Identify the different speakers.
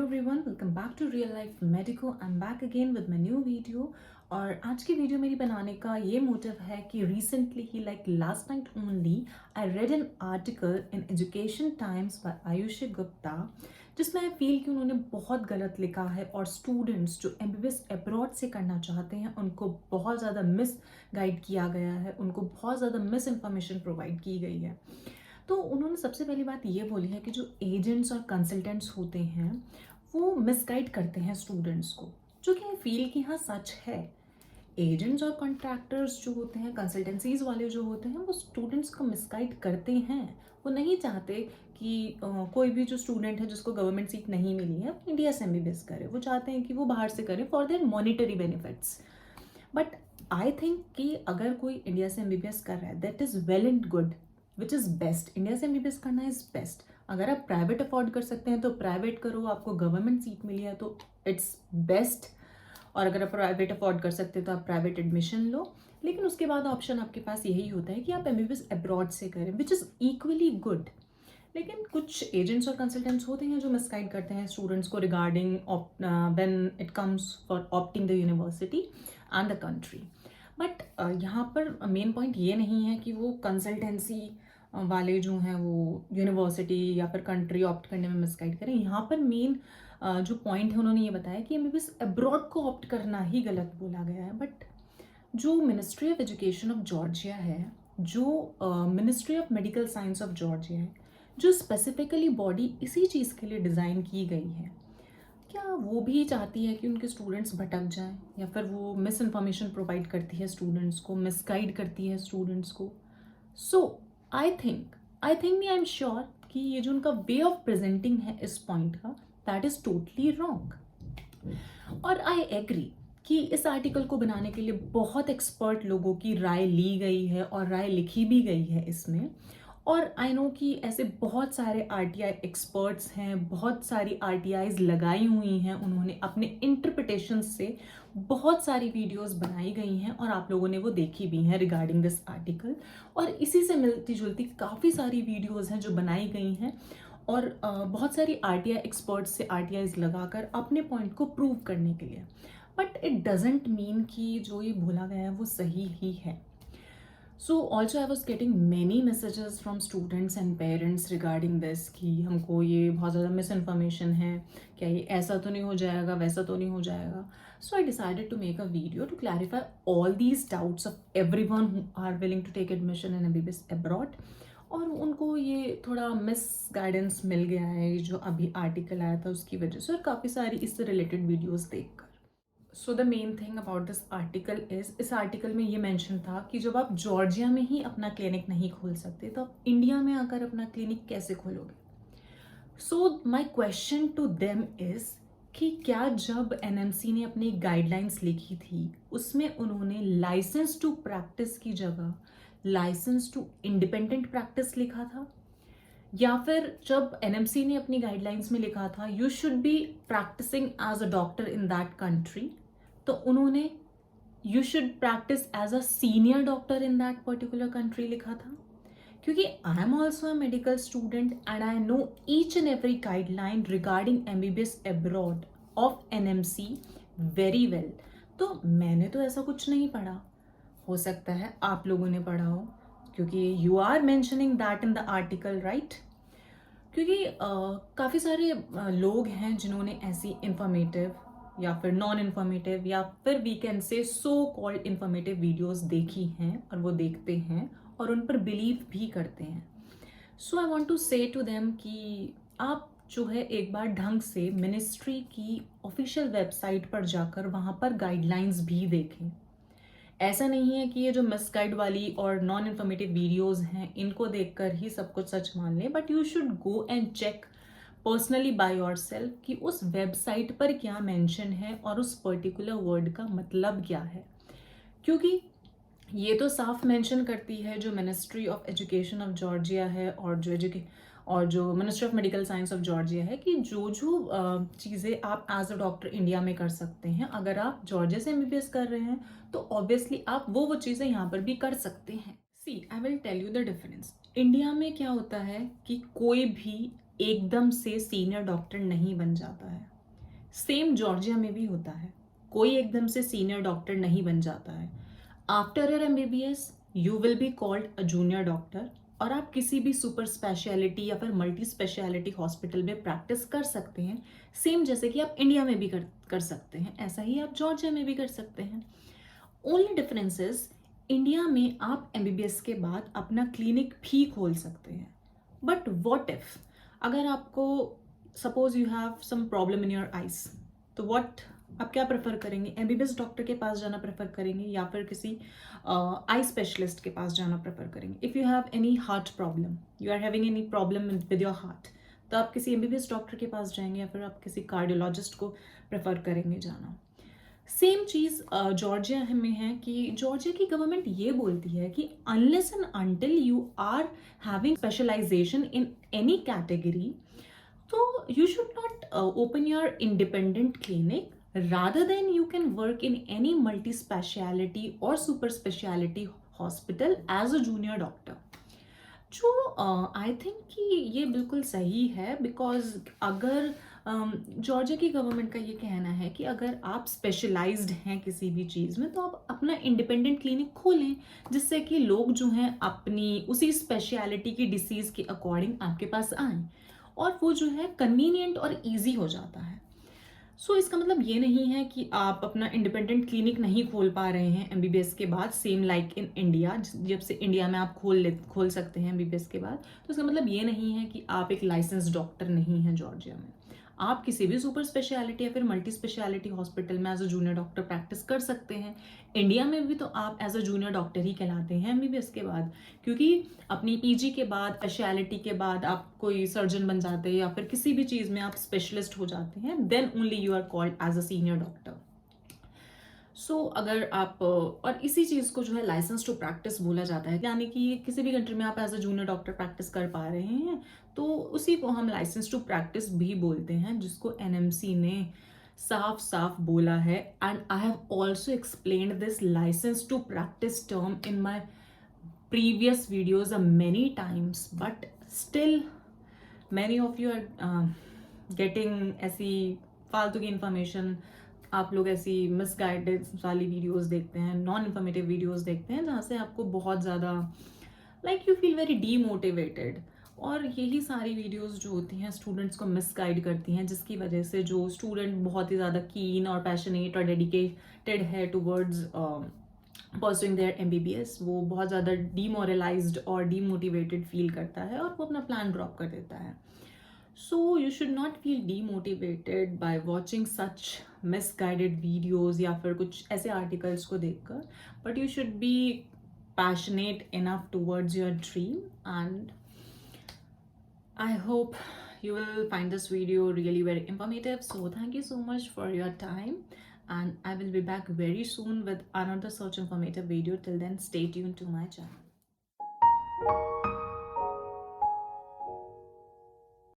Speaker 1: Everyone, welcome back to real life medico. I am back again with my new video. और आज की video मेरी बनाने का ये मोटिव है कि recently he like last night only I read an article in education times bye Ayushi Gupta, जिसमें आई फील कि उन्होंने बहुत गलत लिखा है और स्टूडेंट्स जो एमबीबीएस अब्रॉड से करना चाहते हैं उनको बहुत ज़्यादा मिस गाइड किया गया है, उनको बहुत ज़्यादा मिस इन्फॉर्मेशन प्रोवाइड की गई है। तो उन्होंने सबसे पहली बात ये बोली है कि जो एजेंट्स और कंसल्टेंट्स होते हैं वो मिसगाइड करते हैं स्टूडेंट्स को, जो कि आई फील कि हाँ सच है। एजेंट्स और कॉन्ट्रैक्टर्स जो होते हैं, कंसल्टेंसीज वाले जो होते हैं, वो स्टूडेंट्स को मिसगाइड करते हैं। वो नहीं चाहते कि कोई भी जो स्टूडेंट है जिसको गवर्नमेंट सीट नहीं मिली है इंडिया से एमबीबीएस करे, वो चाहते हैं कि वो बाहर से करे for their monetary benefits. But I think कि अगर कोई इंडिया से एमबीबीएस कर रहा है that is well and good, which is best. India से एमबीबीएस करना इज़ बेस्ट। अगर आप प्राइवेट अफोर्ड कर सकते हैं तो प्राइवेट करो, आपको गवर्नमेंट सीट मिली है तो इट्स बेस्ट। और अगर आप प्राइवेट अफोर्ड कर सकते हैं तो आप प्राइवेट एडमिशन लो। लेकिन उसके बाद ऑप्शन आपके पास यही होता है कि आप एमबीबीएस अब्रॉड से करें, विच इज़ इक्वली गुड। लेकिन कुछ एजेंट्स और कंसल्टेंट्स होते हैं जो मिसगाइड करते हैं स्टूडेंट्स को regarding when it comes for opting the university and the country. But यहाँ पर मेन पॉइंट ये नहीं है कि वो कंसल्टेंसी वाले जो हैं वो यूनिवर्सिटी या फिर कंट्री ऑप्ट करने में मिसगाइड करें। यहाँ पर मेन जो पॉइंट है उन्होंने ये बताया कि एमबीबीएस अब्रॉड को ऑप्ट करना ही गलत बोला गया है। बट जो ministry of education of Georgia है, जो ministry of medical science of Georgia है, जो स्पेसिफिकली बॉडी इसी चीज़ के लिए डिज़ाइन की गई है, क्या वो भी चाहती है कि उनके स्टूडेंट्स भटक जाएं, या फिर वो मिस इन्फॉर्मेशन प्रोवाइड करती है स्टूडेंट्स को, मिसगाइड करती है स्टूडेंट्स को? सो आई एम श्योर कि ये जो उनका वे ऑफ प्रेजेंटिंग है इस पॉइंट का, दैट इज टोटली रॉन्ग। और आई एग्री कि इस आर्टिकल को बनाने के लिए बहुत एक्सपर्ट लोगों की राय ली गई है और राय लिखी भी गई है इसमें। और आई नो कि ऐसे बहुत सारे आरटीआई एक्सपर्ट्स हैं, बहुत सारी आरटीआईज लगाई हुई हैं, उन्होंने अपने इंटरप्रिटेशन से बहुत सारी वीडियोस बनाई गई हैं और आप लोगों ने वो देखी भी हैं रिगार्डिंग दिस आर्टिकल। और इसी से मिलती जुलती काफ़ी सारी वीडियोस हैं जो बनाई गई हैं और बहुत सारी आरटीआई एक्सपर्ट्स से आरटीआईज लगाकर अपने पॉइंट को प्रूव करने के लिए। बट इट डजेंट मीन कि जो ये बोला गया है वो सही ही है। So also I was getting many messages from students and parents regarding this कि हमको ये बहुत ज़्यादा मिस इन्फॉर्मेशन है, क्या ये ऐसा तो नहीं हो जाएगा, वैसा तो नहीं हो जाएगा। So I decided to make a video to clarify all these doubts of everyone who are willing to take admission in MBBS abroad। और उनको ये थोड़ा मिस गाइडेंस मिल गया है जो अभी आर्टिकल आया था उसकी वजह से, और काफ़ी सारी इससे रिलेटेड वीडियोज़ देखकर। So the main thing about this article is, इस आर्टिकल में ये मेंशन था कि जब आप जॉर्जिया में ही अपना क्लिनिक नहीं खोल सकते तो आप इंडिया में आकर अपना क्लिनिक कैसे खोलोगे? So my question to them is कि क्या जब एनएमसी ने अपनी गाइडलाइंस लिखी थी उसमें उन्होंने लाइसेंस टू प्रैक्टिस की जगह लाइसेंस टू इंडिपेंडेंट प्रैक्टिस लिखा था? या फिर जब एनएमसी ने अपनी गाइडलाइंस में लिखा था you should be practicing as a doctor in that country, तो उन्होंने you should practice as a senior doctor in that particular country लिखा था? क्योंकि I am also a medical student and I know each and every guideline regarding MBBS abroad of NMC very well. तो मैंने तो ऐसा कुछ नहीं पढ़ा, हो सकता है आप लोगों ने पढ़ा हो, क्योंकि you are mentioning that in the article, right? क्योंकि काफ़ी सारे लोग हैं जिन्होंने ऐसी इंफॉर्मेटिव या फिर नॉन इन्फॉर्मेटिव या फिर we can say so called informative videos देखी हैं और वो देखते हैं और उन पर बिलीव भी करते हैं। सो आई वांट टू से टू देम कि आप जो है एक बार ढंग से मिनिस्ट्री की ऑफिशियल वेबसाइट पर जाकर वहाँ पर गाइडलाइंस भी देखें। ऐसा नहीं है कि ये जो मिसगाइड वाली और नॉन इन्फॉर्मेटिव वीडियोस हैं इनको देखकर ही सब कुछ सच मान लें, but you should go and check personally by yourself कि उस वेबसाइट पर क्या मेंशन है और उस पर्टिकुलर वर्ड का मतलब क्या है। क्योंकि ये तो साफ मेंशन करती है जो ministry of education of Georgia है और जो ministry of medical science of Georgia है कि जो जो चीज़ें आप एज अ डॉक्टर इंडिया में कर सकते हैं, अगर आप जॉर्जिया से एमबीबीएस कर रहे हैं तो ऑब्वियसली आप वो चीज़ें यहाँ पर भी कर सकते हैं। See I will tell you the difference. India में क्या होता है कि कोई भी एकदम से सीनियर डॉक्टर नहीं बन जाता है। सेम जॉर्जिया में भी होता है, कोई एकदम से सीनियर डॉक्टर नहीं बन जाता है। After your MBBS you will be called a junior doctor, और आप किसी भी सुपर स्पेशलिटी या फिर मल्टी स्पेशलिटी हॉस्पिटल में प्रैक्टिस कर सकते हैं, सेम जैसे कि आप इंडिया में भी कर सकते हैं, ऐसा ही आप जॉर्जिया में भी कर सकते हैं। ओनली डिफरेंस इज, इंडिया में आप एमबीबीएस के बाद अपना क्लिनिक भी खोल सकते हैं, बट व्हाट इफ अगर आपको suppose you have some problem in your eyes, तो व्हाट आप क्या प्रेफर करेंगे? एमबीबीएस डॉक्टर के पास जाना प्रेफर करेंगे या फिर किसी आई स्पेशलिस्ट के पास जाना प्रेफर करेंगे? If you have any heart problem, you are having any problem with your heart, तो आप किसी एमबीबीएस डॉक्टर के पास जाएंगे या फिर आप किसी कार्डियोलॉजिस्ट को प्रेफर करेंगे जाना? सेम चीज़ जॉर्जिया में है कि जॉर्जिया की गवर्नमेंट ये बोलती है कि unless and until you are having specialization in any category, तो you should not open your independent clinic. Rather than you can work in any multi-speciality or super speciality hospital as a junior doctor. जो I think कि ये बिल्कुल सही है, because अगर Georgia की government का ये कहना है कि अगर आप स्पेशलाइज्ड हैं किसी भी चीज़ में, तो आप अपना इंडिपेंडेंट क्लिनिक खोलें, जिससे कि लोग जो हैं अपनी उसी स्पेशलिटी की डिसीज़ के अकॉर्डिंग आपके पास आएँ, और वो जो है कन्वीनियंट और ईजी हो जाता है। सो इसका मतलब ये नहीं है कि आप अपना इंडिपेंडेंट क्लिनिक नहीं खोल पा रहे हैं एमबीबीएस के बाद, सेम लाइक इन इंडिया, जब से इंडिया में आप खोल सकते हैं एमबीबीएस के बाद, तो इसका मतलब ये नहीं है कि आप एक लाइसेंस डॉक्टर नहीं हैं जॉर्जिया में। आप किसी भी सुपर स्पेशलिटी या फिर मल्टी स्पेशलिटी हॉस्पिटल में as a junior doctor practice कर सकते हैं। इंडिया में भी तो आप एज अ जूनियर डॉक्टर ही कहलाते हैं एमबीबीएस के बाद, क्योंकि अपनी पीजी के बाद, स्पेशलिटी के बाद आप कोई सर्जन बन जाते हैं या फिर किसी भी चीज़ में आप स्पेशलिस्ट हो जाते हैं, then only you are called as a senior doctor. So अगर आप और इसी चीज़ को जो है लाइसेंस टू प्रैक्टिस बोला जाता है, यानी कि किसी भी कंट्री में आप as a junior doctor practice कर पा रहे हैं, तो उसी को हम लाइसेंस टू प्रैक्टिस भी बोलते हैं, जिसको एनएमसी ने साफ साफ बोला है। And I have also explained this license to practice term in my previous videos many times, but still many of you are getting ऐसी फालतू की इंफॉर्मेशन, आप लोग ऐसी मिसगाइडेड वाली वीडियोस देखते हैं, नॉन इन्फॉर्मेटिव वीडियोस देखते हैं, जहाँ से आपको बहुत ज़्यादा like you feel very demotivated, और यही सारी वीडियोस जो होती हैं स्टूडेंट्स को मिसगाइड करती हैं, जिसकी वजह से जो स्टूडेंट बहुत ही ज़्यादा कीन और पैशनेट और डेडिकेटेड है टूवर्ड्स परसुइंग देयर एमबीबीएस, वो बहुत ज़्यादा डीमोरलाइज्ड और डीमोटिवेटेड फील करता है और वो अपना प्लान ड्रॉप कर देता है। So you should not feel demotivated by watching such misguided videos या फिर कुछ ऐसे articles को देखकर, but you should be passionate enough towards your dream, and I hope you will find this video really very informative. So thank you so much for your time, and I will be back very soon with another such informative video. Till then, stay tuned to my channel.